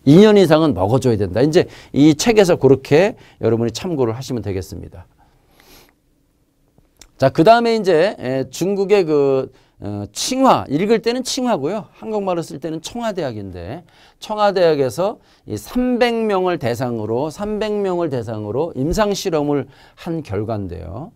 2년 이상은 먹어줘야 된다. 이제 이 책에서 그렇게 여러분이 참고를 하시면 되겠습니다. 자, 그 다음에 이제 중국의 그 칭화, 읽을 때는 칭화고요. 한국말로 쓸 때는 청와대학인데 청와대학에서 이 300명을 대상으로 임상실험을 한 결과인데요.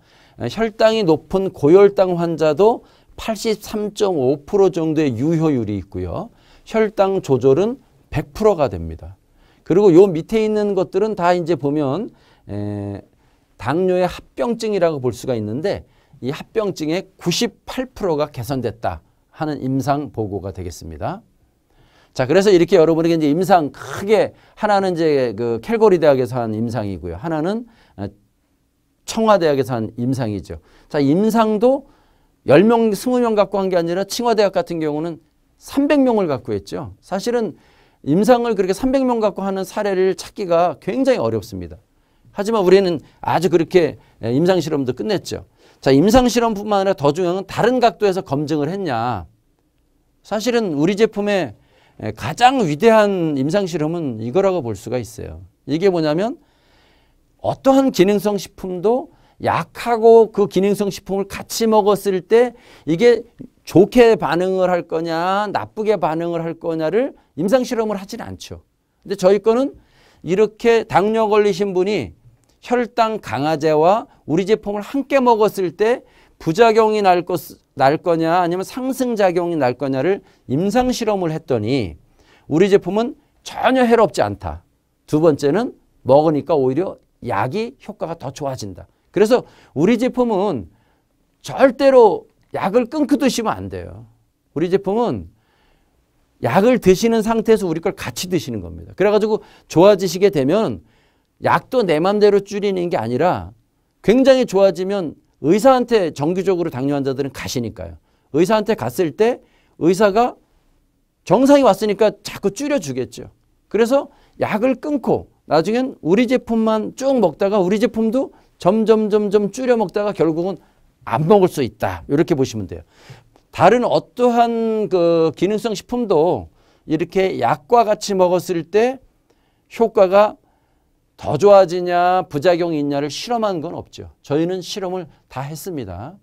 혈당이 높은 고혈당 환자도 83.5% 정도의 유효율이 있고요. 혈당 조절은 100%가 됩니다. 그리고 요 밑에 있는 것들은 다 이제 보면 당뇨의 합병증이라고 볼 수가 있는데 이 합병증의 98%가 개선됐다 하는 임상 보고가 되겠습니다. 자, 그래서 이렇게 여러분에게 이제 임상 크게 하나는 이제 그 캘거리 대학에서 한 임상이고요. 하나는 청와대학에서 한 임상이죠. 자, 임상도 10명, 20명 갖고 한 게 아니라 칭화대학 같은 경우는 300명을 갖고 했죠. 사실은 임상을 그렇게 300명 갖고 하는 사례를 찾기가 굉장히 어렵습니다. 하지만 우리는 아주 그렇게 임상실험도 끝냈죠. 자, 임상실험뿐만 아니라 더 중요한 건 다른 각도에서 검증을 했냐. 사실은 우리 제품의 가장 위대한 임상실험은 이거라고 볼 수가 있어요. 이게 뭐냐면 어떠한 기능성 식품도 약하고 그 기능성 식품을 같이 먹었을 때 이게 좋게 반응을 할 거냐 나쁘게 반응을 할 거냐를 임상실험을 하진 않죠. 근데 저희 거는 이렇게 당뇨 걸리신 분이 혈당 강화제와 우리 제품을 함께 먹었을 때 부작용이 날 거냐 아니면 상승작용이 날 거냐를 임상실험을 했더니 우리 제품은 전혀 해롭지 않다. 두 번째는 먹으니까 오히려 약이 효과가 더 좋아진다. 그래서 우리 제품은 절대로 약을 끊고 드시면 안 돼요. 우리 제품은 약을 드시는 상태에서 우리 걸 같이 드시는 겁니다. 그래가지고 좋아지시게 되면 약도 내 맘대로 줄이는 게 아니라 굉장히 좋아지면 의사한테 정기적으로 당뇨 환자들은 가시니까요. 의사한테 갔을 때 의사가 정상이 왔으니까 자꾸 줄여주겠죠. 그래서 약을 끊고 나중엔 우리 제품만 쭉 먹다가 우리 제품도 점점 줄여 먹다가 결국은 안 먹을 수 있다. 이렇게 보시면 돼요. 다른 어떠한 그 기능성 식품도 이렇게 약과 같이 먹었을 때 효과가 더 좋아지냐 부작용이 있냐를 실험한 건 없죠. 저희는 실험을 다 했습니다.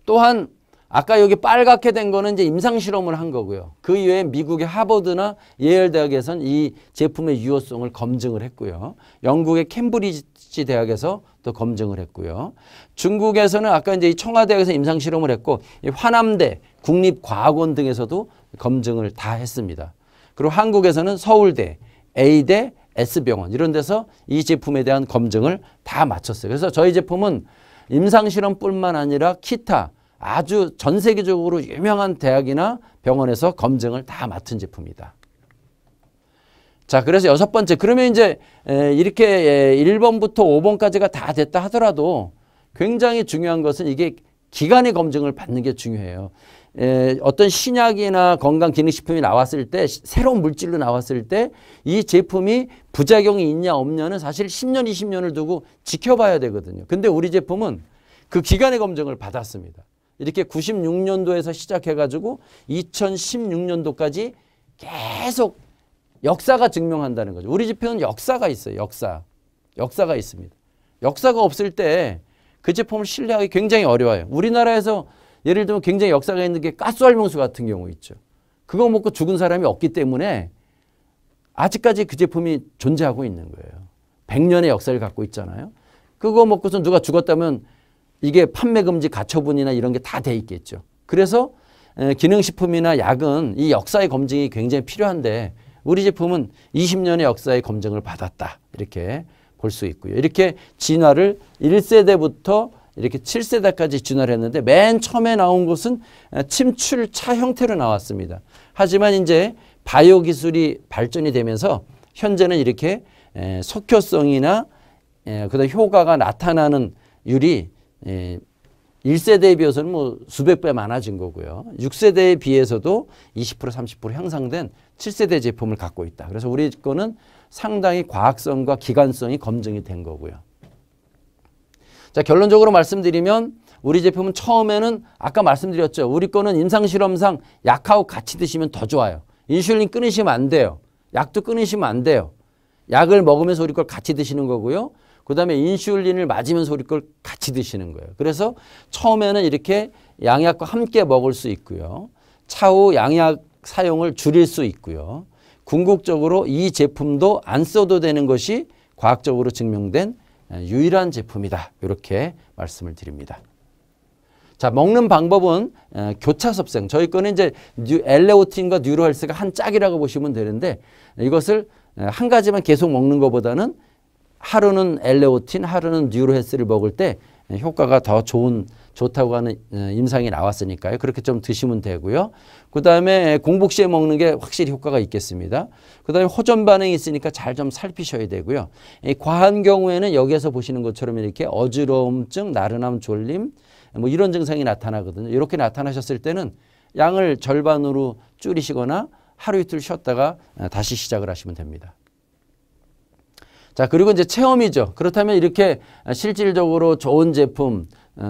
또한 아까 여기 빨갛게 된 거는 이제 임상 실험을 한 거고요. 그 이외에 미국의 하버드나 예일 대학에서는 이 제품의 유효성을 검증을 했고요. 영국의 캠브리지 대학에서 또 검증을 했고요. 중국에서는 아까 이제 이 청와대학에서 임상 실험을 했고 이 화남대, 국립과학원 등에서도 검증을 다 했습니다. 그리고 한국에서는 서울대, A대, S병원 이런 데서 이 제품에 대한 검증을 다 마쳤어요. 그래서 저희 제품은 임상 실험뿐만 아니라 기타 아주 전 세계적으로 유명한 대학이나 병원에서 검증을 다 맡은 제품이다. 자, 그래서 여섯 번째. 그러면 이제 이렇게 1번부터 5번까지가 다 됐다 하더라도 굉장히 중요한 것은 이게 기간의 검증을 받는 게 중요해요. 어떤 신약이나 건강기능식품이 나왔을 때 새로운 물질로 나왔을 때 이 제품이 부작용이 있냐 없냐는 사실 10년, 20년을 두고 지켜봐야 되거든요. 근데 우리 제품은 그 기간의 검증을 받았습니다. 이렇게 96년도에서 시작해가지고 2016년도까지 계속 역사가 증명한다는 거죠. 우리 제품은 역사가 있어요. 역사가 있습니다. 역사가 없을 때 그 제품을 신뢰하기 굉장히 어려워요. 우리나라에서 예를 들면 굉장히 역사가 있는 게 가스알명수 같은 경우 있죠. 그거 먹고 죽은 사람이 없기 때문에 아직까지 그 제품이 존재하고 있는 거예요. 100년의 역사를 갖고 있잖아요. 그거 먹고서 누가 죽었다면 이게 판매금지 가처분이나 이런 게 다 돼 있겠죠. 그래서 기능식품이나 약은 이 역사의 검증이 굉장히 필요한데 우리 제품은 20년의 역사의 검증을 받았다. 이렇게 볼 수 있고요. 이렇게 진화를 1세대부터 이렇게 7세대까지 진화를 했는데 맨 처음에 나온 것은 침출차 형태로 나왔습니다. 하지만 이제 바이오 기술이 발전이 되면서 현재는 이렇게 속효성이나 그다음 효과가 나타나는 율이 1세대에 비해서는 뭐 수백 배 많아진 거고요. 6세대에 비해서도 20% 30% 향상된 7세대 제품을 갖고 있다. 그래서 우리 거는 상당히 과학성과 기간성이 검증이 된 거고요. 자, 결론적으로 말씀드리면 우리 제품은 처음에는 아까 말씀드렸죠. 우리 거는 임상실험상 약하고 같이 드시면 더 좋아요. 인슐린 끊으시면 안 돼요. 약도 끊으시면 안 돼요. 약을 먹으면서 우리 걸 같이 드시는 거고요. 그 다음에 인슐린을 맞으면서 우리 걸 같이 드시는 거예요. 그래서 처음에는 이렇게 양약과 함께 먹을 수 있고요. 차후 양약 사용을 줄일 수 있고요. 궁극적으로 이 제품도 안 써도 되는 것이 과학적으로 증명된 유일한 제품이다. 이렇게 말씀을 드립니다. 자, 먹는 방법은 교차섭생. 저희 거는 이제 엘레오틴과 뉴로헬스가 한 짝이라고 보시면 되는데 이것을 한 가지만 계속 먹는 것보다는 하루는 엘레오틴, 하루는 뉴로헬스를 먹을 때 효과가 더 좋다고 하는 임상이 나왔으니까요. 그렇게 좀 드시면 되고요. 그 다음에 공복 시에 먹는 게 확실히 효과가 있겠습니다. 그 다음에 호전 반응이 있으니까 잘 좀 살피셔야 되고요. 과한 경우에는 여기에서 보시는 것처럼 이렇게 어지러움증, 나른함, 졸림 뭐 이런 증상이 나타나거든요. 이렇게 나타나셨을 때는 양을 절반으로 줄이시거나 하루 이틀 쉬었다가 다시 시작을 하시면 됩니다. 자, 그리고 이제 체험이죠. 그렇다면 이렇게 실질적으로 좋은 제품,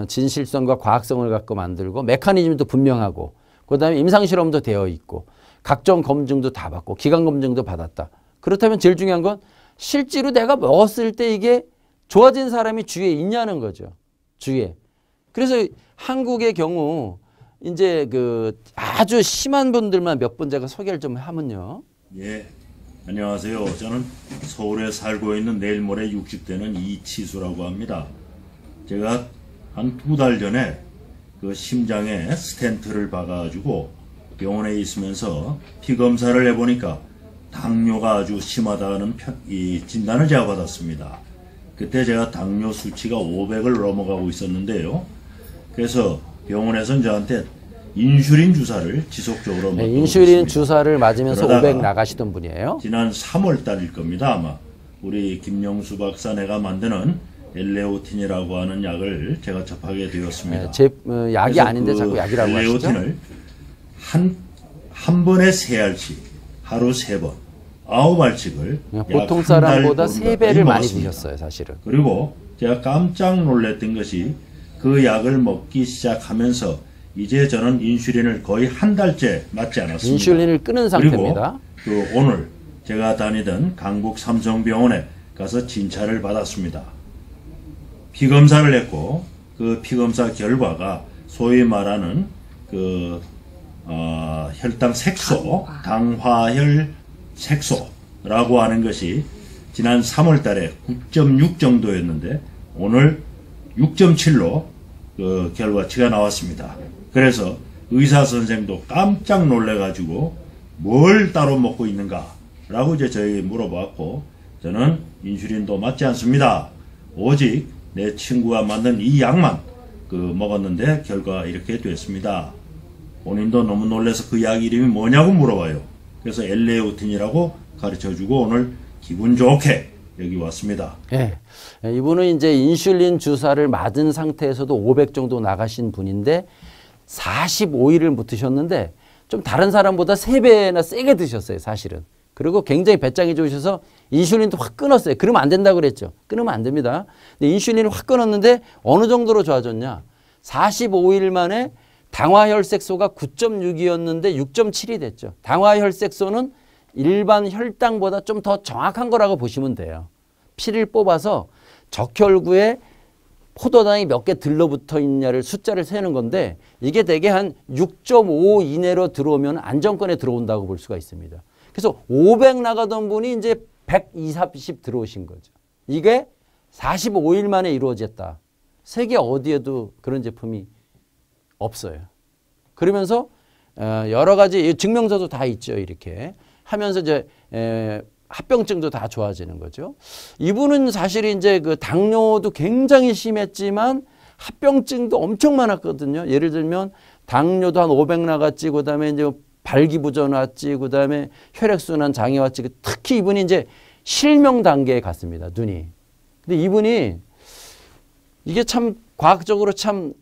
진실성과 과학성을 갖고 만들고 메커니즘도 분명하고 그다음에 임상실험도 되어 있고 각종 검증도 다 받고 기관검증도 받았다. 그렇다면 제일 중요한 건 실제로 내가 먹었을 때 이게 좋아진 사람이 주위에 있냐는 거죠. 주위에. 그래서 한국의 경우 이제 그 아주 심한 분들만 몇 분 제가 소개를 좀 하면요. 예. 안녕하세요. 저는 서울에 살고 있는 내일 모레 60대는 이치수라고 합니다. 제가 한 2달 전에 그 심장에 스텐트를 박아가지고 병원에 있으면서 피 검사를 해보니까 당뇨가 아주 심하다는 진단을 제가 받았습니다. 그때 제가 당뇨 수치가 500을 넘어가고 있었는데요. 그래서 병원에서는 저한테 인슐린 주사를 지속적으로 맞고 인슐린 있습니다. 주사를 맞으면서 500 나가시던 분이에요. 지난 3월 달일 겁니다. 아마 우리 김영수 박사네가 만드는 엘레오틴이라고 하는 약을 제가 접하게 되었습니다. 약이 아닌데 자꾸 약이라고 하시죠? 엘레오틴을 한 번에 3알씩 하루 3번 9알씩을 보통 사람보다 3배를 많이 드셨어요. 사실은. 그리고 제가 깜짝 놀랐던 것이 그 약을 먹기 시작하면서 이제 저는 인슐린을 거의 한 달째 맞지 않았습니다. 인슐린을 끊은 상태입니다. 그리고 또 오늘 제가 다니던 강북 삼성병원에 가서 진찰을 받았습니다. 피검사를 했고 그 피검사 결과가 소위 말하는 그 혈당 색소, 당화혈 색소라고 하는 것이 지난 3월 달에 9.6 정도였는데 오늘 6.7로 그 결과치가 나왔습니다. 그래서 의사 선생도 깜짝 놀래가지고 뭘 따로 먹고 있는가 라고 이제 저희 물어봤고 저는 인슐린도 맞지 않습니다. 오직 내 친구가 만든 이 약만 먹었는데 결과 이렇게 됐습니다. 본인도 너무 놀라서 그 약 이름이 뭐냐고 물어봐요. 그래서 엘레오틴이라고 가르쳐주고 오늘 기분 좋게 여기 왔습니다. 네. 이분은 이제 인슐린 주사를 맞은 상태에서도 500 정도 나가신 분인데 45일을 못 드셨는데 좀 다른 사람보다 3배나 세게 드셨어요. 사실은. 그리고 굉장히 배짱이 좋으셔서 인슐린도 확 끊었어요. 그러면 안 된다고 그랬죠. 끊으면 안 됩니다. 근데 인슐린을 확 끊었는데 어느 정도로 좋아졌냐. 45일 만에 당화혈색소가 9.6이었는데 6.7이 됐죠. 당화혈색소는 일반 혈당보다 좀 더 정확한 거라고 보시면 돼요. 피를 뽑아서 적혈구에 포도당이 몇 개 들러붙어 있냐를 숫자를 세는 건데 이게 대개 한 6.5 이내로 들어오면 안정권에 들어온다고 볼 수가 있습니다. 그래서 500 나가던 분이 이제 120, 30 들어오신 거죠. 이게 45일 만에 이루어졌다. 세계 어디에도 그런 제품이 없어요. 그러면서 여러 가지 증명서도 다 있죠. 이렇게 하면서 이제 합병증도 다 좋아지는 거죠. 이분은 사실 이제 그 당뇨도 굉장히 심했지만 합병증도 엄청 많았거든요. 예를 들면 당뇨도 한 500 나갔지, 그 다음에 이제 발기부전 왔지, 그 다음에 혈액순환 장애 왔지. 특히 이분이 이제 실명 단계에 갔습니다. 눈이. 근데 이분이 이게 참 과학적으로 참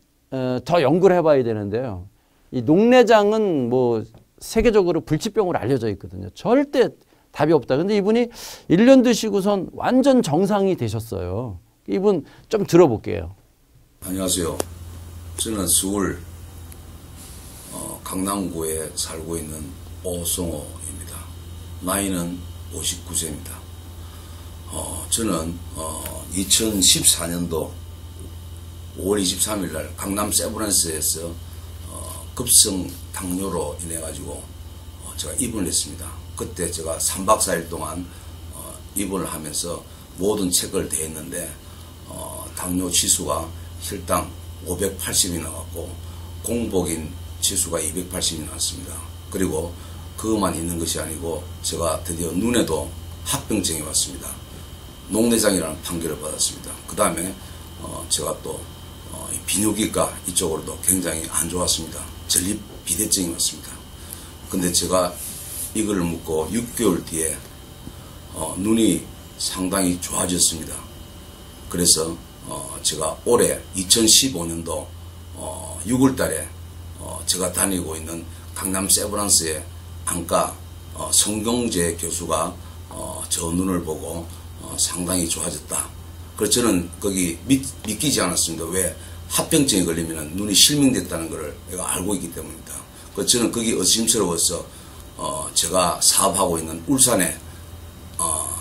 더 연구를 해봐야 되는데요. 이 녹내장은 뭐 세계적으로 불치병으로 알려져 있거든요. 절대 답이 없다. 근데 이분이 1년 드시고선 완전 정상이 되셨어요. 이분 좀 들어볼게요. 안녕하세요. 저는 서울 강남구에 살고 있는 오성호입니다. 나이는 59세입니다. 저는 2014년도 5월 23일 날 강남 세브란스에서 급성 당뇨로 인해 가지고 제가 입원을 했습니다. 그때 제가 3박 4일 동안 입원을 하면서 모든 체크를 다 했는데 당뇨 지수가 혈당 580이 나왔고 공복인 지수가 280이 나왔습니다. 그리고 그것만 있는 것이 아니고 제가 드디어 눈에도 합병증이 왔습니다. 녹내장이라는 판결을 받았습니다. 그 다음에 제가 또 비뇨기과 이쪽으로도 굉장히 안 좋았습니다. 전립 비대증이 왔습니다. 근데 제가 이걸 묻고 6개월 뒤에 눈이 상당히 좋아졌습니다. 그래서 제가 올해 2015년도 6월 달에 제가 다니고 있는 강남 세브란스의 안과 성경재 교수가 저 눈을 보고 상당히 좋아졌다. 그래서 저는 거기 믿기지 않았습니다. 왜? 합병증에 걸리면 눈이 실명됐다는 것을 내가 알고 있기 때문입니다. 그래서 저는 거기 의심스러워서 제가 사업하고 있는 울산의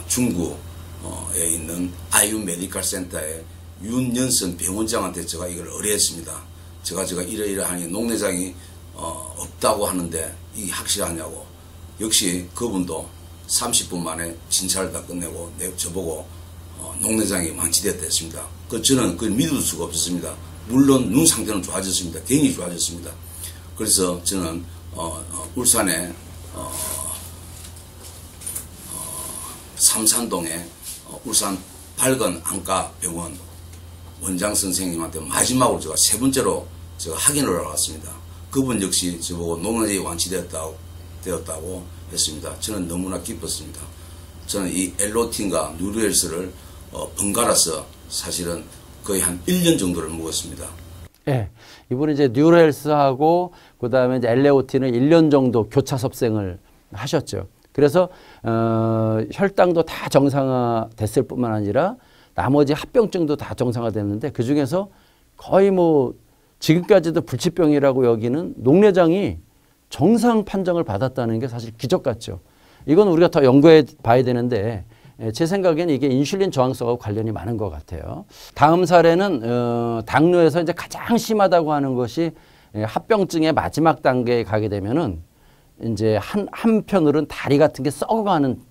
중구에 있는 아이유 메디컬 센터의 윤연선 병원장한테 제가 이걸 의뢰했습니다. 제가 이러이러하니 녹내장이 없다고 하는데 이게 확실하냐고. 역시 그분도 30분 만에 진찰을 다 끝내고 저보고 녹내장이 완치됐다 했습니다. 그 저는 그걸 믿을 수가 없었습니다. 물론 눈 상태는 좋아졌습니다. 굉장히 좋아졌습니다. 그래서 저는 울산의 삼산동의 울산 밝은 안과병원 원장 선생님한테 마지막으로 제가 세 번째로 제가 확인을 하러 왔습니다. 그분 역시 저보고 녹내장이 완치되었다고 했습니다. 저는 너무나 기뻤습니다. 저는 이 엘로틴과 뉴로헬스를 번갈아서 사실은 거의 한 1년 정도를 먹었습니다. 예. 이분은 이제 뉴로헬스하고 그다음에 이제 엘레오틴을 1년 정도 교차 섭생을 하셨죠. 그래서 혈당도 다 정상화됐을 뿐만 아니라 나머지 합병증도 다 정상화됐는데 그중에서 거의 뭐 지금까지도 불치병이라고 여기는 녹내장이 정상 판정을 받았다는 게 사실 기적 같죠. 이건 우리가 더 연구해 봐야 되는데 제 생각에는 이게 인슐린 저항성하고 관련이 많은 것 같아요. 다음 사례는 당뇨에서 이제 가장 심하다고 하는 것이 합병증의 마지막 단계에 가게 되면은 이제 한편으로는 다리 같은 게 썩어가는